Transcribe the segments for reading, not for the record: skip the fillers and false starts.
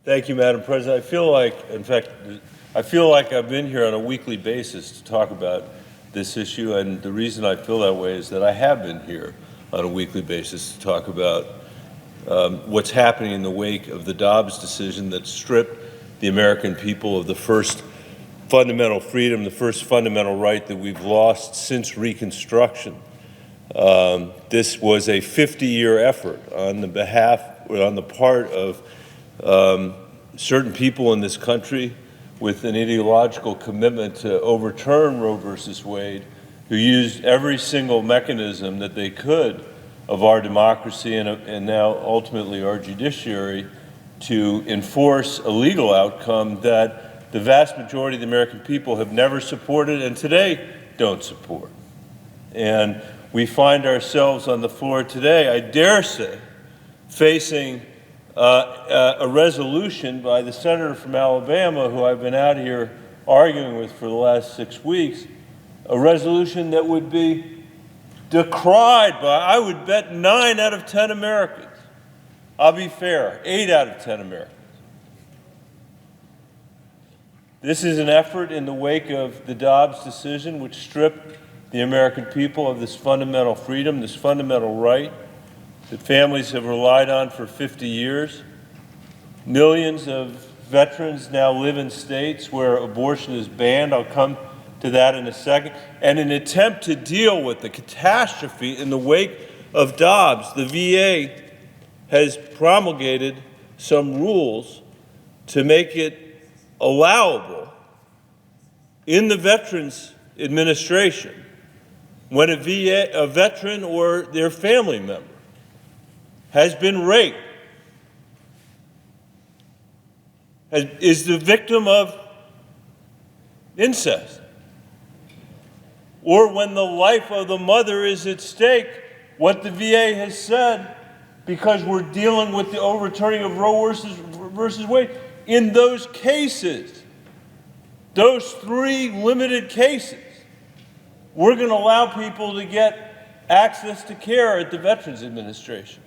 Thank you, Madam President. I feel like I've been here on a weekly basis to talk about this issue, and the reason I feel that way is that I have been here on a weekly basis to talk about what's happening in the wake of the Dobbs decision that stripped the American people of the first fundamental freedom, the first fundamental right that we've lost since Reconstruction. This was a 50-year effort on the part of certain people in this country with an ideological commitment to overturn Roe versus Wade, who used every single mechanism that they could of our democracy and now ultimately our judiciary to enforce a legal outcome that the vast majority of the American people have never supported and today don't support. And we find ourselves on the floor today, I dare say, facing a resolution by the senator from Alabama, who I've been out here arguing with for the last 6 weeks, a resolution that would be decried by, I would bet, 9 out of 10 Americans. I'll be fair, 8 out of 10 Americans. This is an effort in the wake of the Dobbs decision, which stripped the American people of this fundamental freedom, this fundamental right that families have relied on for 50 years. Millions of veterans now live in states where abortion is banned. I'll come to that in a second. And in an attempt to deal with the catastrophe in the wake of Dobbs, the VA has promulgated some rules to make it allowable in the Veterans Administration when a veteran or their family member has been raped, is the victim of incest, or when the life of the mother is at stake, what the VA has said, because we're dealing with the overturning of Roe versus Wade, in those cases, those 3 limited cases, we're going to allow people to get access to care at the Veterans Administration.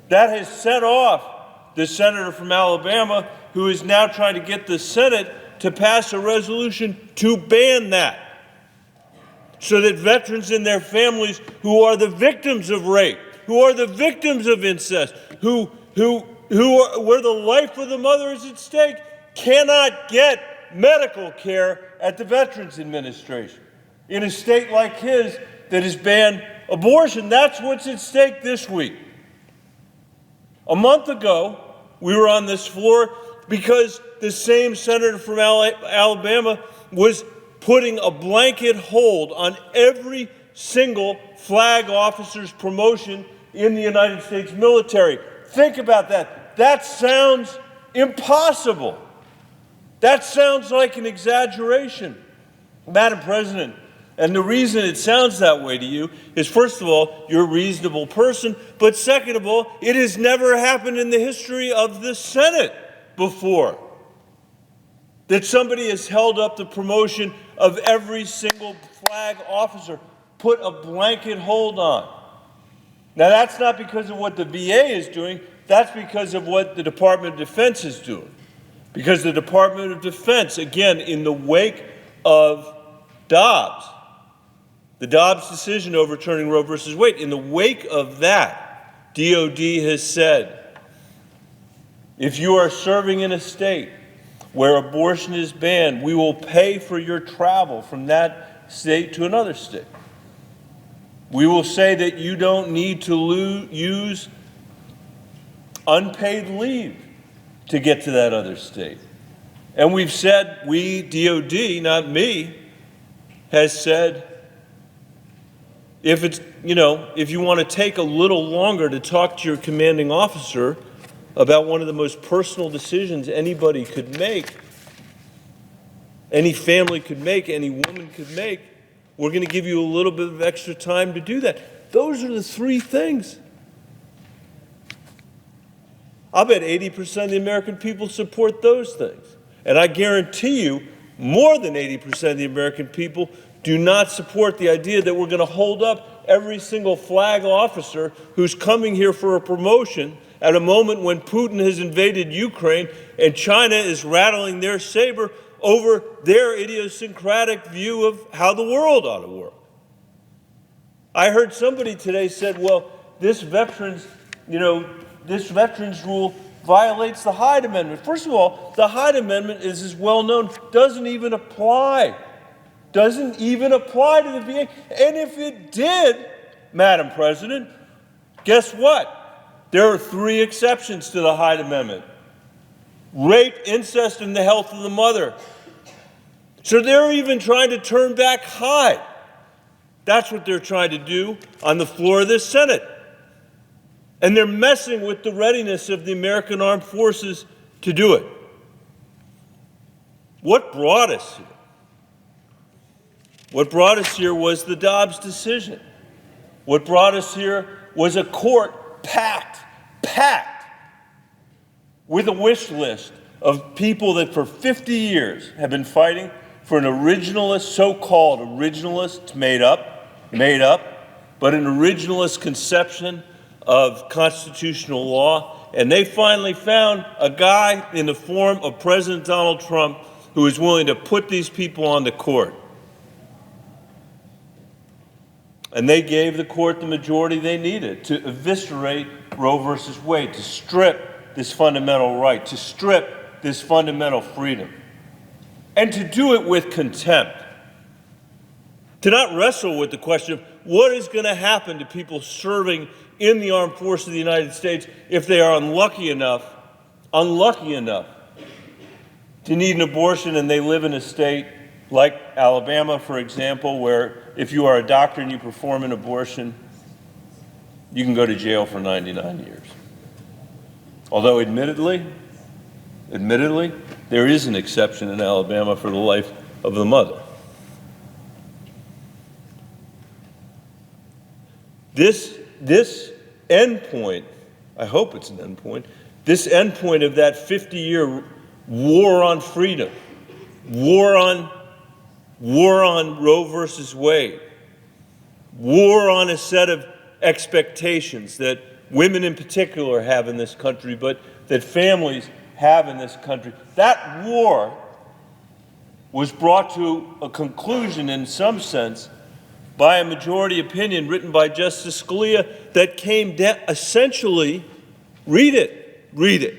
That has set off the senator from Alabama, who is now trying to get the Senate to pass a resolution to ban that, so that veterans and their families who are the victims of rape, who are the victims of incest, where the life of the mother is at stake, cannot get medical care at the Veterans Administration. In a state like his that has banned abortion, that's what's at stake this week. A month ago, we were on this floor because the same senator from Alabama was putting a blanket hold on every single flag officer's promotion in the United States military. Think about that. That sounds impossible. That sounds like an exaggeration. Madam President, and the reason it sounds that way to you is, first of all, you're a reasonable person, but second of all, it has never happened in the history of the Senate before that somebody has held up the promotion of every single flag officer, put a blanket hold on. Now, that's not because of what the VA is doing, that's because of what the Department of Defense is doing. Because the Department of Defense, again, in the wake of Dobbs, the Dobbs decision overturning Roe versus Wade, in the wake of that, DOD has said, if you are serving in a state where abortion is banned, we will pay for your travel from that state to another state. We will say that you don't need to use unpaid leave to get to that other state. And we've said, we, DOD, not me, has said, if you want to take a little longer to talk to your commanding officer about one of the most personal decisions anybody could make, any family could make, any woman could make, we're going to give you a little bit of extra time to do that. Those are the 3 things. I'll bet 80% of the American people support those things. And I guarantee you, more than 80% of the American people do not support the idea that we're going to hold up every single flag officer who's coming here for a promotion at a moment when Putin has invaded Ukraine and China is rattling their saber over their idiosyncratic view of how the world ought to work. I heard somebody today said, well, this veterans rule violates the Hyde Amendment. First of all, the Hyde Amendment is as well known, doesn't even apply to the VA. And if it did, Madam President, guess what? There are 3 exceptions to the Hyde Amendment: rape, incest, and the health of the mother. So they're even trying to turn back Hyde. That's what they're trying to do on the floor of this Senate. And they're messing with the readiness of the American armed forces to do it. What brought us here? What brought us here was the Dobbs decision. What brought us here was a court packed with a wish list of people that for 50 years have been fighting for an originalist, so-called originalist, made up, but an originalist conception of constitutional law. And they finally found a guy in the form of President Donald Trump who is willing to put these people on the court. And they gave the court the majority they needed to eviscerate Roe versus Wade, to strip this fundamental right, to strip this fundamental freedom, and to do it with contempt. To not wrestle with the question of what is going to happen to people serving in the armed forces of the United States if they are unlucky enough to need an abortion and they live in a state like Alabama, for example, where if you are a doctor and you perform an abortion, you can go to jail for 99 years. Although admittedly, there is an exception in Alabama for the life of the mother. This endpoint, I hope it's an endpoint, this endpoint of that 50-year war on freedom, war on Roe versus Wade, war on a set of expectations that women in particular have in this country, but that families have in this country. That war was brought to a conclusion in some sense by a majority opinion written by Justice Scalia that came down, essentially, read it,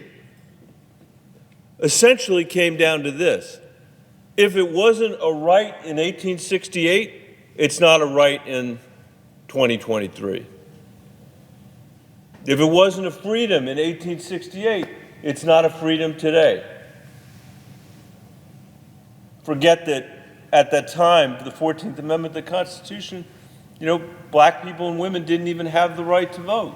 essentially came down to this: if it wasn't a right in 1868, it's not a right in 2023. If it wasn't a freedom in 1868, it's not a freedom today. Forget that at that time, the 14th Amendment of the Constitution, black people and women didn't even have the right to vote.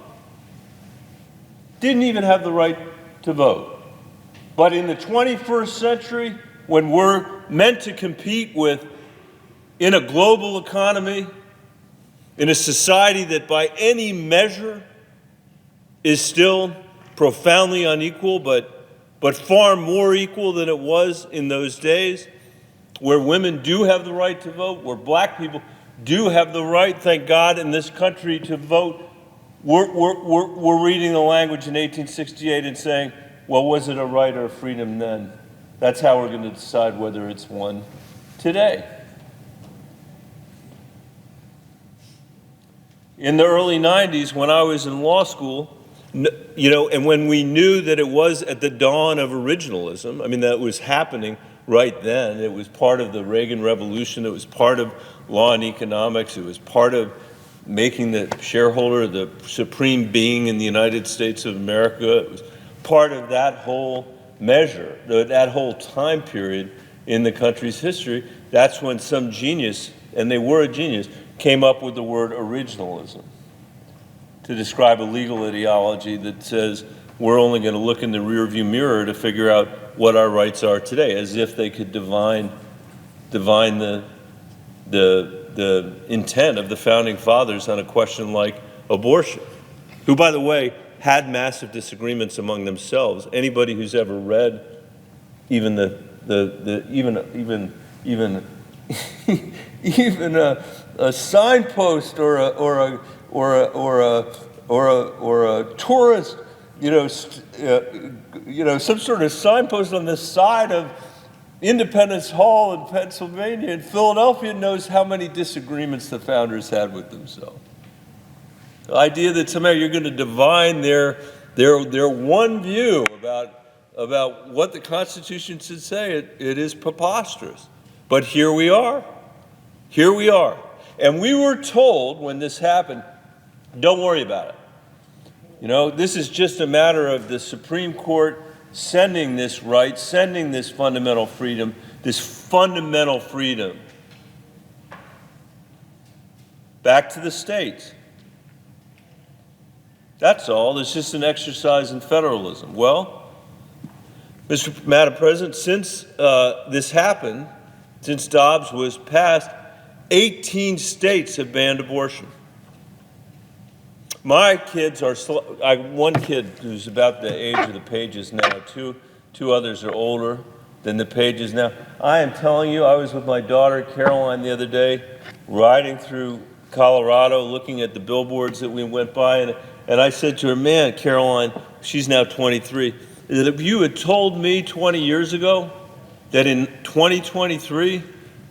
Didn't even have the right to vote. But in the 21st century, when we're meant to compete in a global economy, in a society that by any measure is still profoundly unequal, but far more equal than it was in those days, where women do have the right to vote, where black people do have the right, thank God, in this country to vote, we're reading the language in 1868 and saying, well, was it a right or a freedom then? That's how we're going to decide whether it's one today. In the early 90s, when I was in law school, and when we knew that it was at the dawn of originalism, that was happening right then. It was part of the Reagan Revolution. It was part of law and economics. It was part of making the shareholder the supreme being in the United States of America. It was part of that whole measure, that whole time period in the country's history. That's when some genius, and they were a genius, came up with the word originalism to describe a legal ideology that says we're only going to look in the rearview mirror to figure out what our rights are today, as if they could divine the intent of the founding fathers on a question like abortion, who, by the way, had massive disagreements among themselves. Anybody who's ever read even even a signpost or a tourist some sort of signpost on the side of Independence Hall in Pennsylvania, and Philadelphia knows how many disagreements the founders had with themselves. The idea that somehow you're going to divine their one view about what the Constitution should say, it is preposterous. But here we are. Here we are. And we were told when this happened, don't worry about it. This is just a matter of the Supreme Court sending this right, sending this fundamental freedom back to the states. That's all. It's just an exercise in federalism. Well, Madam President, since this happened, since Dobbs was passed, 18 states have banned abortion. My kids are, one kid who's about the age of the Pages now, two others are older than the Pages now. I am telling you, I was with my daughter Caroline the other day, riding through Colorado, looking at the billboards that we went by, and I said to her, man, Caroline, she's now 23, that if you had told me 20 years ago that in 2023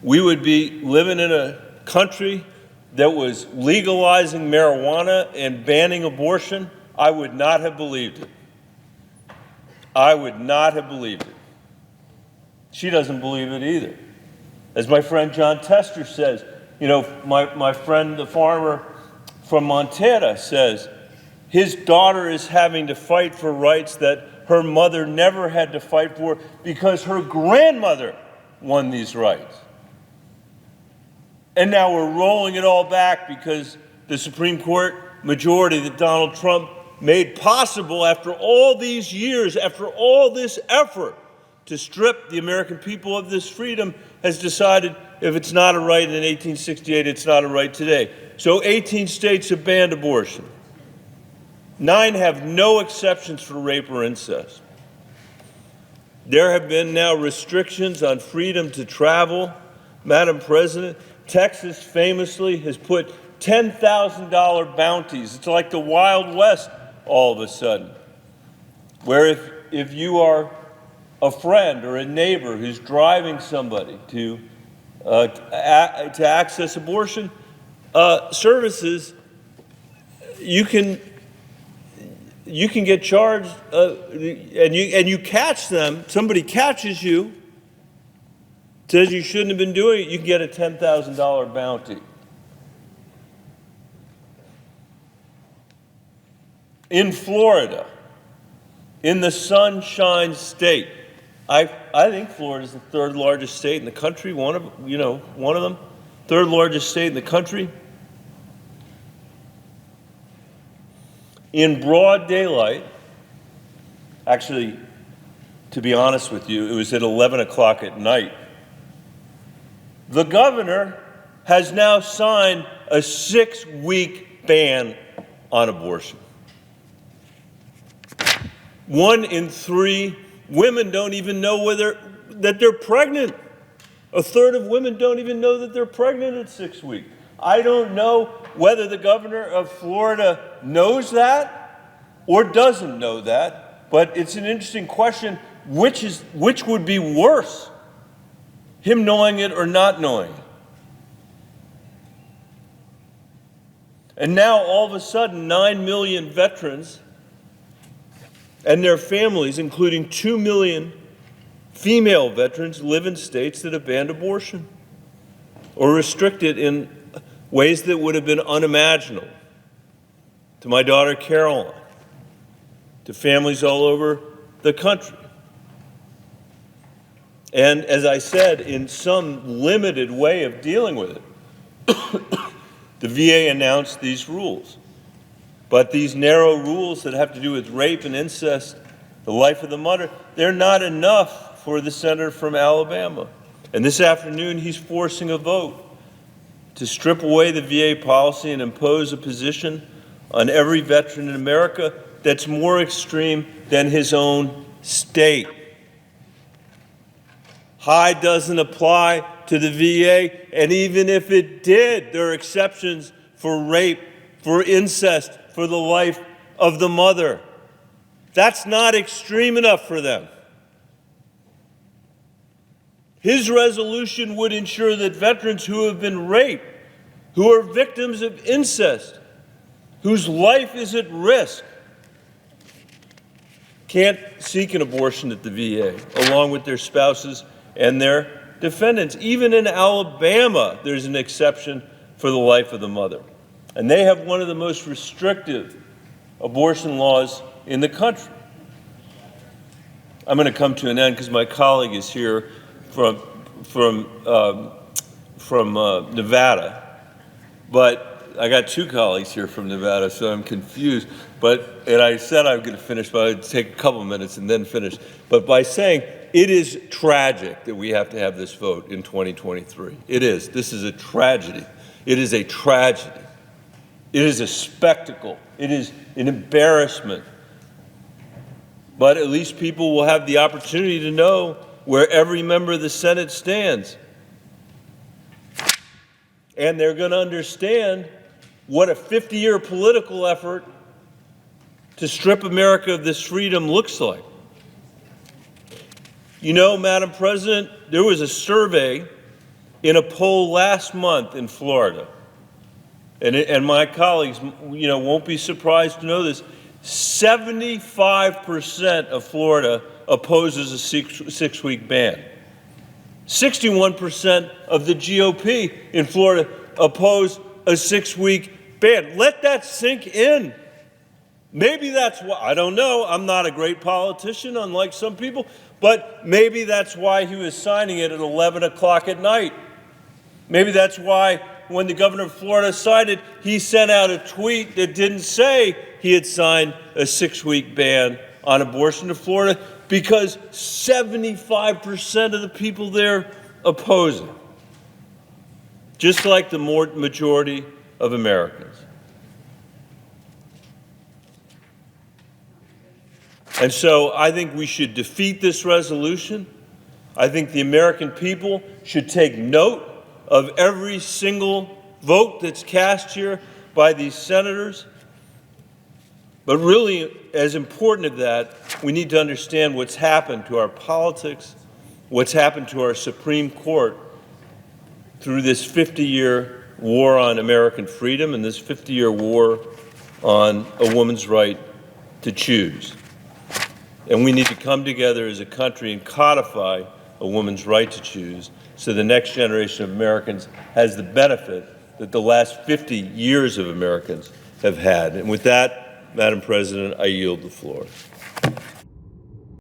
we would be living in a country that was legalizing marijuana and banning abortion, I would not have believed it. I would not have believed it. She doesn't believe it either. As my friend John Tester says, my friend, the farmer from Montana, says his daughter is having to fight for rights that her mother never had to fight for because her grandmother won these rights. And now we're rolling it all back because the Supreme Court majority that Donald Trump made possible after all these years, after all this effort to strip the American people of this freedom, has decided if it's not a right in 1868, it's not a right today. So 18 states have banned abortion. 9 have no exceptions for rape or incest. There have been now restrictions on freedom to travel. Madam President, Texas famously has put $10,000 bounties. It's like the Wild West all of a sudden, where if you are a friend or a neighbor who's driving somebody to access abortion services, you can get charged, and you catch them. Somebody catches you, says you shouldn't have been doing it, you can get a $10,000 bounty. In Florida, in the Sunshine State, I think Florida is the third largest state in the country. One of them, third largest state in the country. In broad daylight, actually, to be honest with you, it was at 11 o'clock at night. The governor has now signed a 6-week ban on abortion. 1 in 3 women don't even know that they're pregnant. A third of women don't even know that they're pregnant at 6 weeks. I don't know whether the governor of Florida knows that or doesn't know that, but it's an interesting question. Which would be worse, him knowing it or not knowing it? And now all of a sudden 9 million veterans and their families, including 2 million female veterans, live in states that have banned abortion or restrict it in ways that would have been unimaginable to my daughter Caroline, to families all over the country. And as I said, in some limited way of dealing with it, the VA announced these rules. But these narrow rules that have to do with rape and incest, the life of the mother, they're not enough for the senator from Alabama. And this afternoon, he's forcing a vote to strip away the VA policy and impose a position on every veteran in America that's more extreme than his own state. Hyde doesn't apply to the VA, and even if it did, there are exceptions for rape, for incest, for the life of the mother. That's not extreme enough for them. His resolution would ensure that veterans who have been raped, who are victims of incest, whose life is at risk, can't seek an abortion at the VA, along with their spouses and their defendants. Even in Alabama, there's an exception for the life of the mother. And they have one of the most restrictive abortion laws in the country. I'm going to come to an end because my colleague is here from Nevada. But I got two colleagues here from Nevada, so I'm confused. And I said I'm going to finish, but I'd take a couple minutes and then finish. But by saying it is tragic that we have to have this vote in 2023. It is. This is a tragedy. It is a tragedy. It is a spectacle. It is an embarrassment. But at least people will have the opportunity to know where every member of the Senate stands. And they're going to understand what a 50-year political effort to strip America of this freedom looks like. You know, Madam President, there was a survey in a poll last month in Florida, and my colleagues, won't be surprised to know this. 75% of Florida opposes a six-week ban. 61% of the GOP in Florida oppose a 6-week ban. Let that sink in. Maybe that's why, I don't know, I'm not a great politician, unlike some people, but maybe that's why he was signing it at 11 o'clock at night. Maybe that's why when the governor of Florida signed it, he sent out a tweet that didn't say he had signed a 6-week ban on abortion to Florida, because 75% of the people there oppose it, just like the majority of Americans. And so I think we should defeat this resolution. I think the American people should take note of every single vote that's cast here by these senators. But really, as important as that, we need to understand what's happened to our politics, what's happened to our Supreme Court through this 50-year war on American freedom and this 50-year war on a woman's right to choose. And we need to come together as a country and codify a woman's right to choose so the next generation of Americans has the benefit that the last 50 years of Americans have had. And with that, Madam President, I yield the floor.